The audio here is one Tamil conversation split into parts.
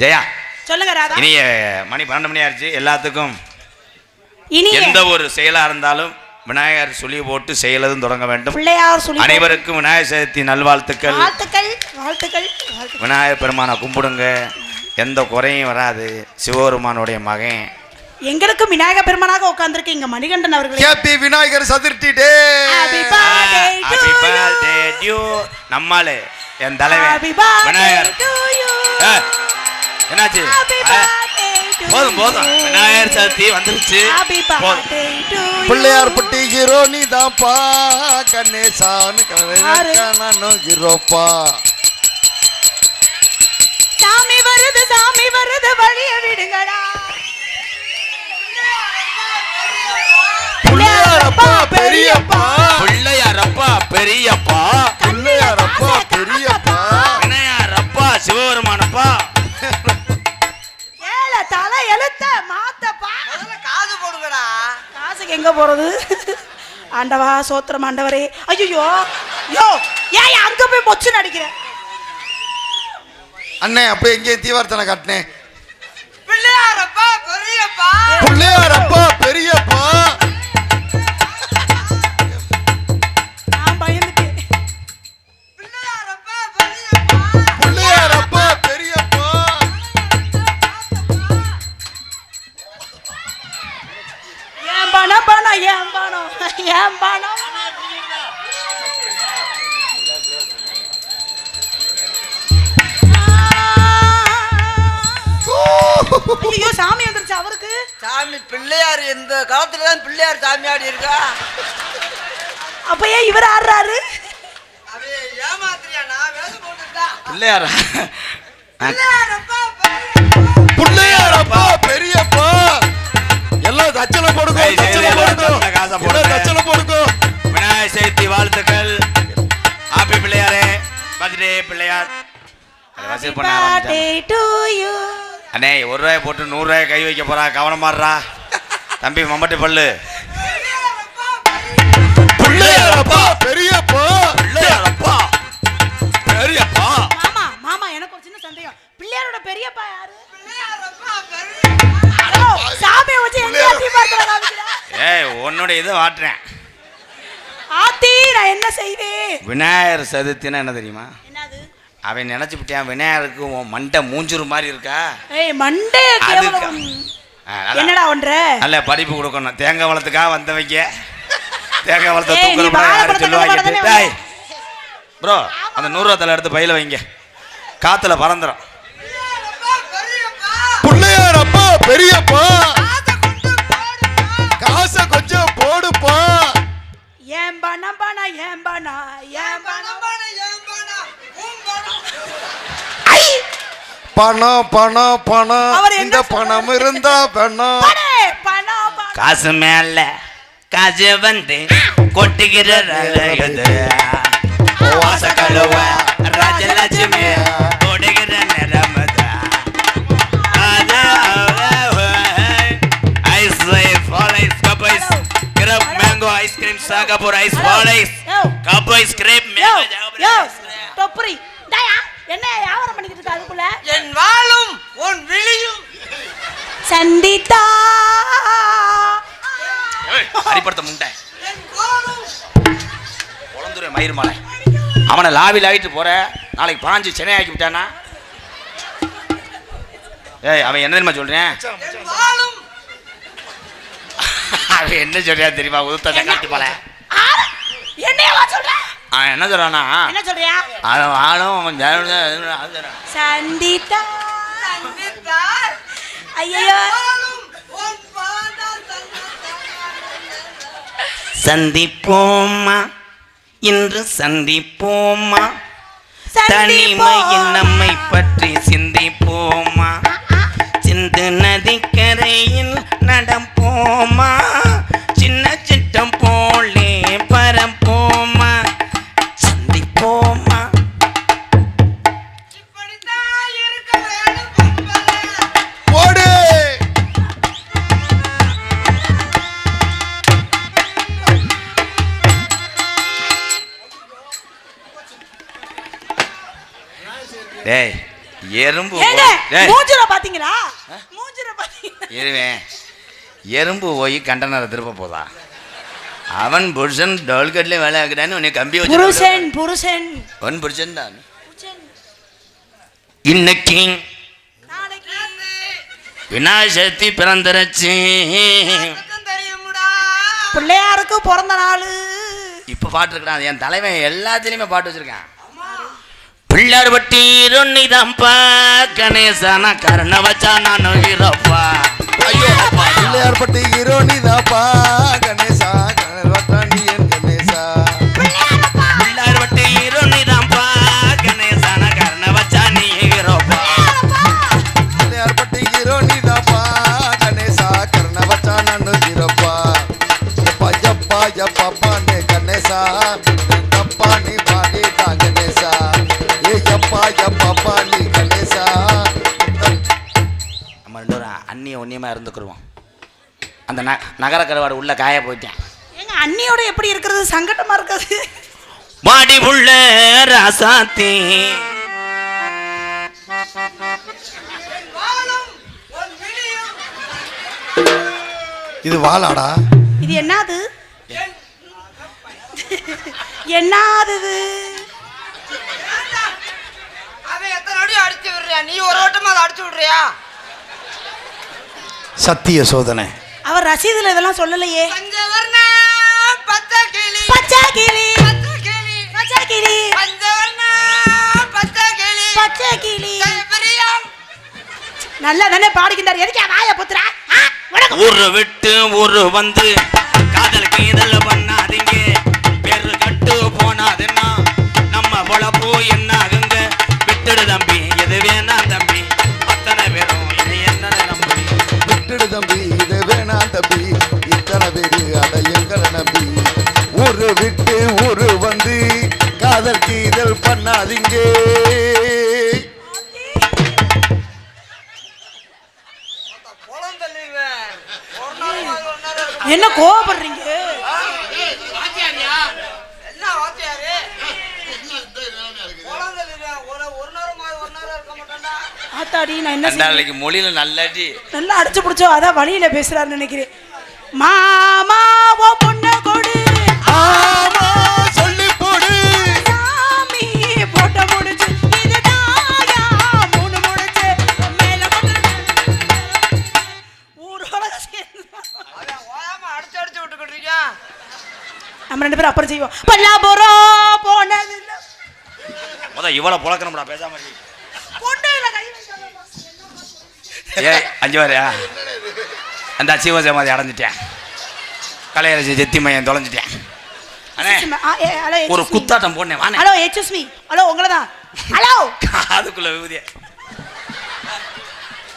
ஜெயா சொல்லுங்க ராதா. இனிய மணி 12 மணி ஆயிடுச்சு. எல்லாத்துக்கும் எந்த ஒரு செயலா இருந்தாலும் விநாயகர் சொல்லி போட்டு செயலதும் தொடங்க வேண்டும். அனைவருக்கும் விநாயகர் சதுர்த்தி நல்வாழ்த்துக்கள். வாழ்த்துக்கள் வாழ்த்துக்கள். விநாயகர் பெருமானை கும்பிடுங்க, எந்த குறையும் வராது. சிவபெருமானுடைய மகன் எங்களுக்கு விநாயகர் பெருமானாக உட்கார்ந்திருக்கு இங்க மணிகண்டன் அவர்கள். Happy Vinayagar Chaturthi day. Happy birthday to you. நம்மாலே என் தலைவன் விநாயகர். என்னாச்சு? போதும் போதும், விநாயகர் சதுர்த்தி வந்துருச்சு. பிள்ளையார் பட்டி ஹீரோ நீ தான்ப்பா, கணேசானு நானும் ஹீரோப்பா. சாமி வருது வழிய விடுங்கடா. பிள்ளையாரப்பா பெரியப்பா, பிள்ளையாரப்பா பெரியப்பா, பிள்ளையாரப்பா பெரியப்பா, விநாயகரப்பா சிவபெருமானப்பா. ஏல தலை எழுத்த மாத்தப்பா. காசு போடுங்கடா. காசுக்கு எங்க போறது? ஆண்டவா சோத்திரம் ஆண்டவரே. ஐயோ யோ ஏன் அங்க போய் மொச்சு நடிக்கிற? அண்ணே அப்ப எங்கே தீவார்த்தனை காட்டினேன். பிள்ளையாரப்பா பெரியப்பா, பிள்ளையாரப்பா பெரியப்பா. நான் பயந்துட்டேன். பிள்ளையாரப்பா பெரியப்பா, பிள்ளையாரப்பா பெரியப்பா. ஏன் பணம் பணம் ஏன் பணம் ஏன் பணம். ஐயோ சாமி வந்துருச்சு அவருக்கு. சாமி பிள்ளையார் இந்த காலத்துல தான் பிள்ளையார் சாமி ஆடி இருக்கா. அப்ப ஏன் இவர் ஆடுறாரு? அவன் ஏமாத்திரியானா வேலை போட்டுட்டா. பிள்ளையாரா? பிள்ளையாரப்பா பிள்ளையாரப்பா பெரியப்பா. எல்லாம் தச்சல போடுங்க, தச்சல போடுங்க, காசை போடுங்க, தச்சல போடுங்க. விநாயகர் சதுர்த்தி வாழ்த்துக்கள். ஹாப்பி பிள்ளையாரே, பர்த்டே பிள்ளையார். அண்ணே 1 ரூபாய் போட்டு 100 ரூபாய் கை வைக்க போறா, கவனமாடுறா தம்பி. மம்பட்டி பல்லு. பிள்ளையாரப்பா பெரியப்பா, பிள்ளையாரப்பா பெரியப்பா. மாமா மாமா எனக்கு ஒரு சின்ன சந்தேகம். பிள்ளையாரோட பெரியப்பா யாரு? பிள்ளையாரப்பா பெரியப்பா. சாமியை வச்சு எங்க ஆத்தி பார்க்கற காமிக்கிறா? ஏய் உன்னோட இதை வாட்டுறேன். ஆத்தி நான் என்ன செய்வேன்? விநாயகர் சதுர்த்தினா என்ன தெரியுமா? என்னது? அவன் நினைச்சுட்டான் விநாயகருக்கு உன் மண்டை மூஞ்சுரு மாதிரி இருக்கா. ஏய் மண்டே கேவலம். என்னடா ஒன்ற? நல்ல படிப்பு கொடுக்கணும். தேங்காய் வளத்துக்காக வந்தவங்க தேங்காய் வளத்தை தூக்குற யாரும் சொல்லுவாங்க. டேய் ப்ரோ, அந்த 100 ரூபா தலை எடுத்து பையில வைங்க, காத்துல பறந்துடும். பிள்ளையாரப்பா பெரியப்பா, காசை கொஞ்சம் போடுப்பா. ஏன் பணம் பணம் ஏன் பணம் ஏன் பணம் பணம் பணம் பணம், இந்த பணம் இருந்தா பணம். காசு மேல காசு வந்து கொட்டுகிற வாசக்கழுவ ராஜலட்சுமி கொடுகிற நிறமதா. Ice ice cup ice grape mango ice cream chocobar ice wall ice cup ice grape mango டொப்பரி டயா என்ன வியாபாரம் பண்ணிட்டு இருக்க? அதுக்குள்ள என் வாளும் உன் விழியும் சந்தித்தா அடிப்படுத்த முண்டை குழந்துரை மயிர் மலை. அவனை லாவில் ஆகிட்டு போற, நாளைக்கு பாஞ்சு சென்னை ஆக்கி விட்டானா? ஏய் அவன் என்ன தெரியுமா சொல்றேன்? அவன் என்ன சொல்றியா தெரியுமா? உதுத்த காட்டி போல என்னையவா சொல்ற? அவன் என்ன சொல்றானா? என்ன சொல்றியா? அவன் வாழும் அவன் சந்தித்தா ஐயோ சந்திப்போமா இன்று சந்திப்போமா, தனிமையின் நம்மை பற்றி சிந்திப்போமா, சிந்து நதிக்கரையில் நடப்போமா, சின்ன சிட்டம் போலே பரப்போமா, சந்திப்போமா. போடு. டேய் எறும்பு ஏங்க டேய், மூஞ்சில பாத்தீங்களா? மூஞ்சில பாத்தீங்களா? இருவேன். எறும்பு போய் கண்டனரை திருப்ப போதா? அவன் புருஷன் டோல்கட்ல வேலை ஆகுறான்னு உன்னை கம்பி வச்சு புருஷன் புருஷன் ஒன் புருஷன் தான். இன்னைக்கு நாளைக்கு விநாயகர் சதுர்த்தி பிறந்துருச்சு. பிள்ளையாருக்கு பிறந்த நாள். இப்ப பாட்டு இருக்கிறான் என் தலைவன், எல்லாத்துலயுமே பாட்டு வச்சிருக்கான். பிள்ளார் பட்டி ரொன்னிதான்ப்பா கணேசனா கருண வச்சா நான் ஹீரோப்பா. ஐயோ பிள்ளையார் பட்டி ஹீரோ நீதாப்பா கணேசா கணவத்தாண்டி என் கணேசா. பிள்ளார் பட்டி ரொன்னிதான்ப்பா கணேசனா கருண வச்சா நீ ஹீரோப்பா. பிள்ளையார் பட்டி ஹீரோ நீதாப்பா கணேசா கருணவச்சா நான் ஹீரோப்பா. எப்பா எப்பா எப்பா நே கணேசா தப்பா நீ பாடிட்டா கணேசா. ஏ எப்பா எப்பா நீ கணேசா. நம்ம ரெண்டு பேரும் அந்நிய ஒன்னியமா இருந்துக்குருவோம். அந்த நகர கருவாடு உள்ள காய போயிட்டேன். எங்க அண்ணியோட எப்படி இருக்கிறது சங்கடமா இருக்காது? மாடி உள்ள ராசாத்தி இது வாளாடா? இது என்னது? என்னது இது? அவன் எத்தனை அடி அடிச்சு விடுறியா? நீ ஒரு ஓட்டமா அதை அடிச்சு விடுறியா? சத்திய சோதனை. அவர் ரசீதுல இதெல்லாம் சொல்லலையே. பஞ்சவர்ண பச்சை கிளி பச்சை கிளி பச்சை கிளி பச்சை கிளி பஞ்சவர்ண பச்சை கிளி பச்சை கிளி. பிரியா நல்லா தானே பாடிக்கிட்டார். எதுக்கு வாய புத்துறா? ஊரு விட்டு ஊரு வந்து காதலுக்கு இதழ் பண்ணாதீங்க. பேரு கட்டு போனாதுன்னா நம்ம பொழப்பு என்ன ஆகுங்க? விட்டுடு தம்பி எது வேணா தம்பி அத்தனை பேரும் இனி என்ன நம்பி. விட்டுடு தம்பி இது வேணா தம்பி இத்தனை பேரு அட எங்களை நம்பி. ஊரு விட்டு ஊரு வந்து காதல் கீதல் பண்ணாதீங்க. குளம் தள்ளிடுவேன். ஒரு நாள் என்ன கோவப்படுறீங்க? என்ன வாத்தியாரு? குளம் தள்ளிடுவேன். ஒரு நேரம் இருக்க மாட்டேன்டா. ஆத்தாடி நான் என்ன செய்ய? நாளைக்கு மொழியில நல்லாட்டி நல்லா அடிச்சு பிடிச்சோ அதான் வழியில பேசுறாருன்னு நினைக்கிறேன். மாமா ஓ பொண்ண கொடு ஆமா சொல்லி போடு. சாமி போட்ட முடிச்சு இது தாயா மூணு முடிச்சு மேல ஊரோட சேர்ந்து அவன் ஓயாம அடிச்சு அடிச்சு விட்டுக்கிட்டு இருக்கான். நம்ம ரெண்டு பேரும் அப்புறம் செய்வோம். பல்லாபுரம் போனது இல்ல முத இவ்வளவு புழக்கணும்டா பேசாம இரு. பொண்ணுல கை வைக்காதப்பா. ஏய் அஞ்சு வாரியா அந்த சிவசமாதி அடைஞ்சிட்டேன். கலையரசி ஜெத்தி மையம் தொலைஞ்சிட்டேன். அண்ணே ஹலோ ஒரு குத்தாட்டம் போனேன் வானே. Hello excuse me. ஹலோ உங்களை தான். ஹலோ காதுக்குள்ள விபூதிய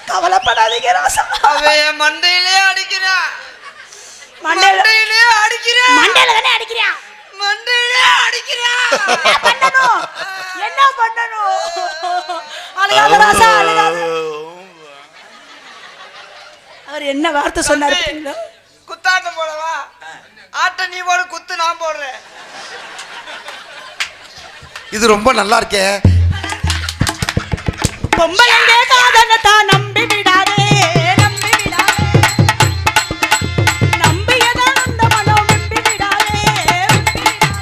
கவலைப்படாதீங்க ராசா. அவன் மண்டையிலே அடிக்கிறான். மண்டையில மண்டையிலே அடிக்கிறான். மண்டையில தானே அடிக்கிறியா? மண்டையிலே அடிக்கிறான். என்ன பண்ணணும்? என்ன பண்ணணும்? அழுகாத ராசா அழுகாத. அவர் என்ன வார்த்தை சொன்னாரு பாத்தீங்களா? குத்தாட்டம் போடவா? ஆட்ட நீ போடு, குத்து நான் போடுறேன். இது ரொம்ப நல்லா இருக்கே. பொம்பளைங்க காதலத்தான் நம்பி விடாதே நம்பி விடாதே. நம்பியதான் அந்த மனம் நம்பி விடாதே.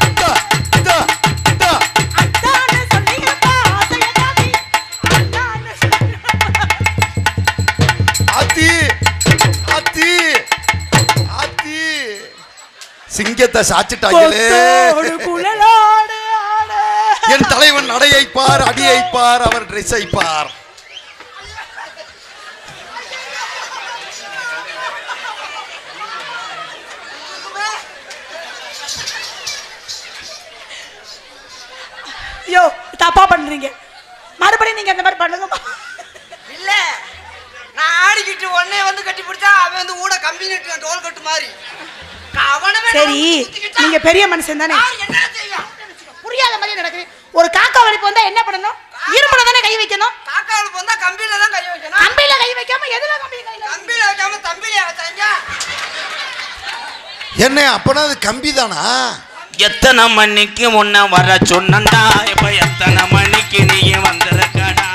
இதா, இதா, இதா. அத்தான்னு சொல்லியிருப்பா ஆசையதாதி. அத்தான்னு சொல்லியிருப்பா. ஆத்தி ஆத்தி ஆத்தி சிங்கத்தை சாச்சிட்டாங்களே. கொத்தோடு குழலோடு ஆட. என் தலைவன் நடையை பார் அடியை பார் அவர் ட்ரெஸ்ஸை பார். ஐயோ தப்பா பண்றீங்க. மறுபடியும் நீங்க அந்த மாதிரி பண்ணுங்கம்மா. இல்ல நான் ஆடிக்கிட்டு உடனே வந்து கட்டி பிடிச்சா அவன் வந்து ஊட கம்பி நட்டு டோல் கட்டு மாதிரி அவனவே சரி நீங்க பெரிய மனுஷன் தானே, என்ன செய்யும்? புரியாத மாதிரி நடக்குது. ஒரு காக்கா வலிப்பு வந்தா என்ன பண்ணணும்? இரும்புல தானே கை வைக்கணும். காக்காவுக்கு வந்தா கம்பியில தான் கை வைக்கணும். கம்பியில கை வைக்காம எதுல கம்பி கையில? கம்பியில வைக்காம தம்பியில வச்சாங்க. என்ன அப்பனா அது கம்பி தானா? எத்தனை மணிக்கு முன்ன வர சொன்னண்டா இப்ப எத்தனை மணிக்கு நீ வந்திருக்கடா?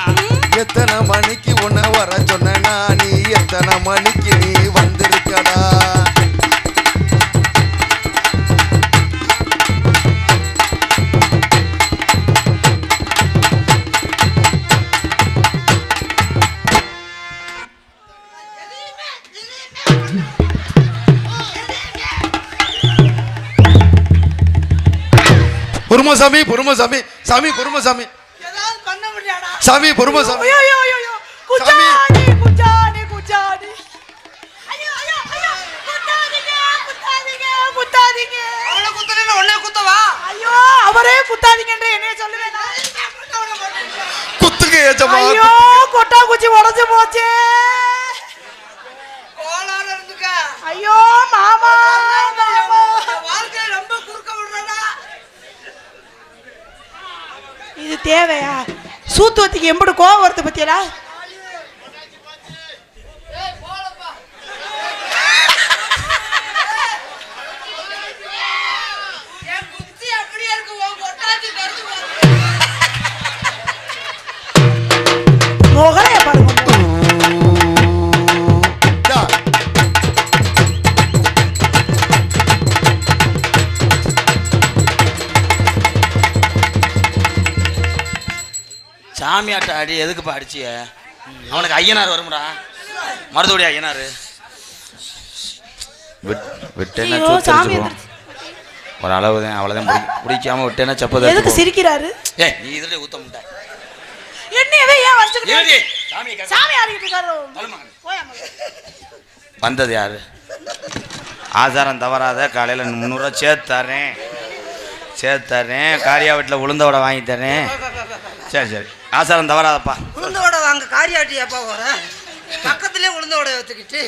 எத்தனை மணிக்கு உன்னை வர சொன்னா நீ எத்தனை மணிக்கு நீ வந்திருக்கடா பொறுமசாமி பொறுமசாமி சாமி பொறுமசாமி ஏதாவது பண்ண முடியாடா சாமி பொறுமசாமி ஐயோ ஐயோ ஐயோ குச்சாணி குச்சாணி குச்சாணி ஐயோ ஐயோ ஐயோ குத்தாதீங்க குத்தாதீங்க குத்தாதீங்க அவளை குத்தல உன்னை குத்தவா ஐயோ அவரே குத்தாதீங்கன்ற என்னைய சொல்லுவேனா குத்துங்க ஏஜமா ஐயோ கொட்டா குச்சி உடைஞ்சு போச்சே கோளாறு இருந்துக்க ஐயோ மாமா மாமா வாழ்க்கை ரொம்ப குறுக்க விடுறடா இது தேவையா சூத்துவத்திக்கு எம்படு கோவம் வருது பத்தியடா என் குத்தி அப்படியே இருக்கு உன் கொட்டாச்சி கடிச்சு முகலைய பாருங்க சாமியாட்ட அடி எதுக்குப்பா அடிச்சிய அவனுக்கு ஐயனார் வரும்டா மருதுடைய ஐயனார் விட்டேன்னா ஐயோ, சாமி சூத்தரிச்சிருவோம் ஒரு அளவு தான் அவ்வளோதான் பிடிக்காம விட்டேன்னா செப்பதை எதுக்கு சிரிக்கிறாரு ஏ நீ இதில் ஊத்த முட்டை என்னையவே ஏன் வச்சுக்கிட்டு இருடி, சாமியை கேட்க. சாமி ஆடிக்கிட்டு இருக்காரு சொல்லுமா. போயா மகன். வந்தது யாரு ஆசாரம் தவறாத காலையில் 300 சேர்த்து தரேன் காரியா வீட்டில் உளுந்த வடை வாங்கி தரேன் சரி சரி ஆசாரம் தவறாதப்பா உளுந்தோட வாங்க காரியாட்டி எப்பா வர பக்கத்திலே உளுந்தோட வச்சுக்கிட்டு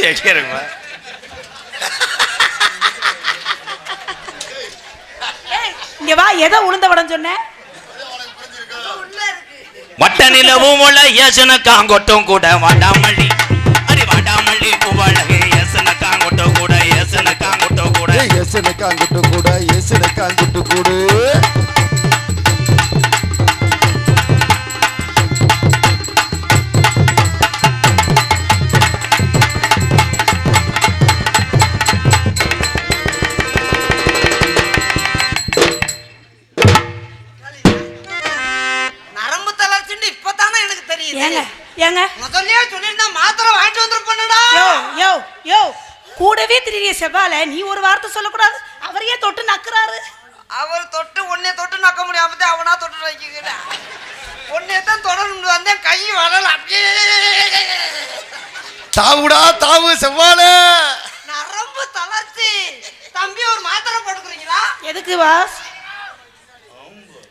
எங்கே இருக்குமா ஏய், இங்க வா எதை உளுந்த வடம் சொன்னேன் உள்ள இருக்கு வட்ட நிலவும் உள்ள ஏசன காங்கொட்டும் கூட வாடாமல்லி அடி வாடாமல்லி பூவழகு ஏசன காங்கொட்டும் கூட ஏசன காங்கொட்டும் கூட எசனுக்கு அங்கிட்டு கூட எசனுக்கு அங்கிட்டு கூடு நரம்பு தளர்ச்சின்னு இப்பதானே எனக்கு தெரியுது ஏங்க ஏங்க முதல்லயே சொல்லியிருந்தா மாத்திரை வாங்கிட்டு வந்திருப்பேன்டா யோ யோ யோ கூடவே திரிய செவ்வால நீ ஒரு வார்த்தை சொல்லக்கூடாது அவரையே தொட்டு நக்குறாரு அவர் தொட்டு உன்னை தொட்டு நக்க முடியாம தான் அவனா தொட்டு வைக்கிற உன்னை தான் தொடர்ந்து வந்தேன் கை வரல அப்படியே தாவுடா தாவு செவ்வாழ நரம்பு தளர்ச்சி தம்பி ஒரு மாத்திரை போட்டுக்கிறீங்களா எதுக்கு வாஸ்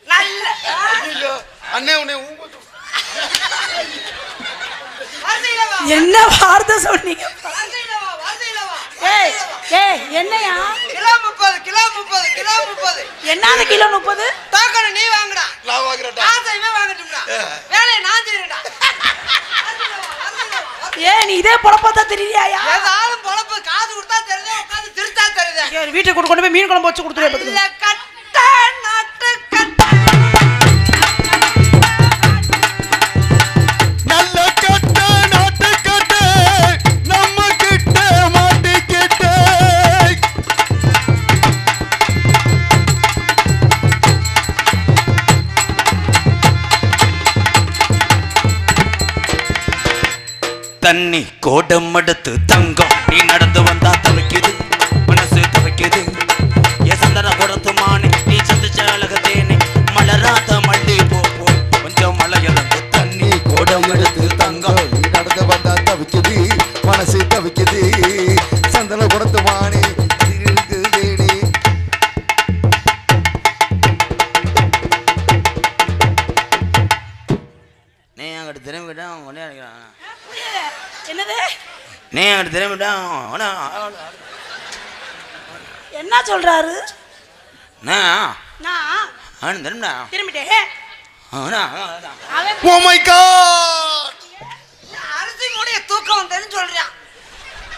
நல்ல அண்ணே உன்னை வரிசையில வா என்ன வார்த்தை சொன்னீங்க வரிசையில வா வரிசையில வா ஏய் ஏய் என்னையா கிலோ 30 கிலோ 30 கிலோ 30 என்னது கிலோ 30 டோக்கன் நீ வாங்குடா நான் வாங்குறேன்டா நான் செய்வே வாங்கட்டும்டா வேலையை நான் செய்யறேன்டா ஏய் நீ இதே பொழப்பத்தா தெரியலையா ஏதாவது பொழப்பு காசு கொடுத்தா தெரியுது உட்காந்து திருத்தா தெரியுது வீட்டுக்கு கொண்டு போய் மீன் குழம்பு வச்சு கொடுத்துருவேன் இல்ல கட்ட நாட்டு கட்ட நல்ல கட்ட நாட்டு கட்ட நம்ம கிட்ட மாட்டிக்கிட்ட தண்ணி கோடம் எடுத்து தங்கம் நீ நடந்து வந்தா தவிக்குது மனசு தவிக்குது என் சந்தன கொடுத்து மானே நீ சந்திச்ச அழகத்தேனே மலராத மல்லி போ கொஞ்சம் மழை இறந்து தண்ணி கோடம் எடுத்து தங்கம் நீ நடந்து வந்தா தவிக்குது மனசு தவிக்குது சந்தன கொடுத்து வாணி தேடி நீ அங்கிட்டு திரும்பிட்டான் உடனே அடிக்கிறான் என்னது நீ அங்கிட்டு திரும்பிட்டான் என்ன சொல்றாரு நான் நான் திரும்பிட்டா திரும்பிட்டேன் அவன் ஓ மை காட் அரிசி மூடைய தூக்கம் தெரிஞ்சு சொல்றான்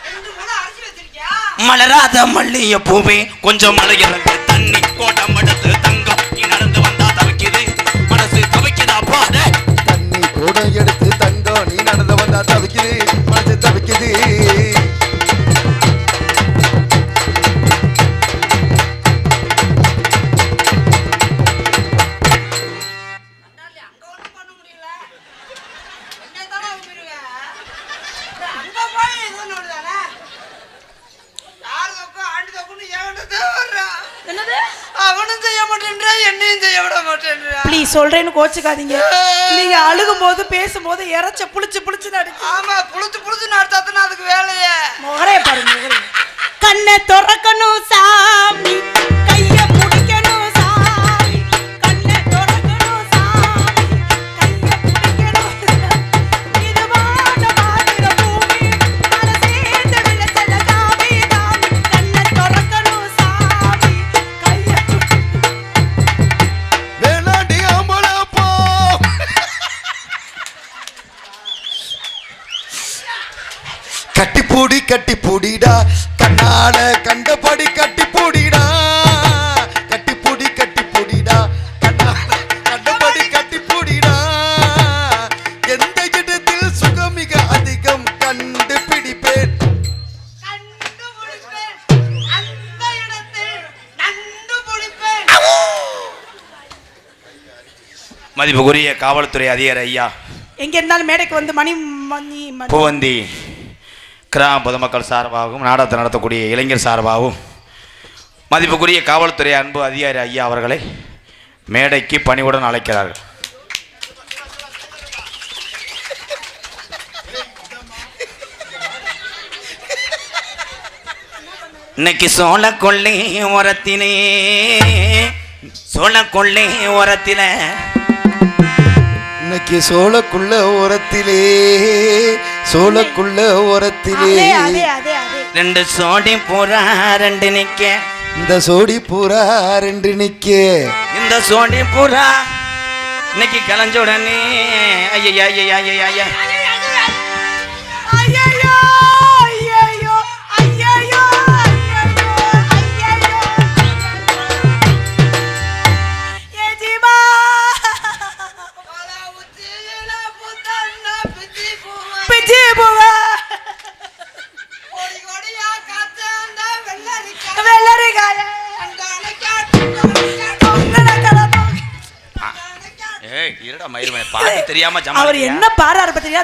2 மூணு அரிசி வச்சிருக்கியா மலராத மல்லிய பூவே கொஞ்சம் மழை இறங்கு தண்ணி கோடம் எடுத்து தங்கம் நீ நடந்து வந்தா தவிக்குது மனசு தவிக்குதா பாத தண்ணி கோடம் எடுத்து தவிக்குதுடா தவிக்குது மனசு தவிக்குது. அங்க ஒண்ணும் பண்ண முடியல. என்னதானே உமிருவேன்? அங்க போய் இது ஒண்ணுதானே? யாரு தக்கும் ஆண்டு தக்குன்னு என்கிட்ட வர்றான். என்னது? அவனும் செய்ய மாட்டேன்றா, என்னையும் செய்ய விட மாட்டேன்றா. ப்ளீஸ் சொல்றேன்னு கோச்சுக்காதீங்க. நீங்க அழுகும் போது பேசும்போது இறைச்ச புளிச்சு புளிச்சு நடிச்சு. ஆமா, புளிச்சு புளிச்சு நடத்தாதுன்னா அதுக்கு வேலையே. முகரைய பாருங்க முகரைய. கண்ணை திறக்கணும் சாமி, கைய பிடிக்கணும் சாமி, கண்ணை திறக்கணும் சாமி, கைய பிடிக்கணும். இது வாட பாத்திர பூமி, அட சேர்ந்து விளைச்சல சாமி சாமி, கண்ணை திறக்கணும் சாமி, கைய வேணாண்டி ஆம்பளை போ. கட்டி பூடிடா கண்ணால கண்டபடி கட்டி பூடிடா, கட்டி பூடிடா கண்ணால கண்டபடி கட்டி பூடிடா. எந்த இடத்தில் சுகம் மிக அதிகம் கண்டுபிடிப்பேன். கண்டுபிடிப்பேன், அந்த இடத்தில் கண்டுபிடிப்பேன். மதிப்புக்குரிய காவல்துறை அதிகாரி ஐயா எங்க இருந்தாலும் மேடைக்கு வந்து மணி மணி மணி பூவந்தி கிராம பொதுமக்கள் சார்பாகவும் நாடகத்தை நடத்தக்கூடிய இளைஞர் சார்பாகவும் மதிப்புக்குரிய காவல்துறை அன்பு அதிகாரி ஐயா அவர்களை மேடைக்கு பணிவுடன் அழைக்கிறார்கள். இன்னைக்கு சோழக்கொள்ளை ஓரத்திலே சோழக்கொள்ளை ஓரத்தில இன்னைக்கு சோளக்குள்ள ஓரத்திலே சோளக்குள்ள ஓரத்திலே அதே அதே அதே ரெண்டு சோடி பூரா ரெண்டு நிக்க இந்த சோடி பூரா ரெண்டு நிக்க இந்த சோடி பூரா இன்னைக்கு கலைஞ்ச உடனே ஐயா ஐயா ஐயா ஐயா ஐயையோ ஐயையோ ஐயையோ ஐயையோ ஏ ஜீவா பல உச்சியில புத்தன்னா பிச்சி பூவை. பிச்சி பூவா கொடி கொடியா காத்து அந்த வெள்ளரிக்காய். வெள்ளரிக்காய அந்த அணைக்காட்டு, பொங்கல கலப்பம் ஏய் இருடா மயிர் பாட்டு தெரியாம அவர் என்ன பாடுறாரு பத்தியா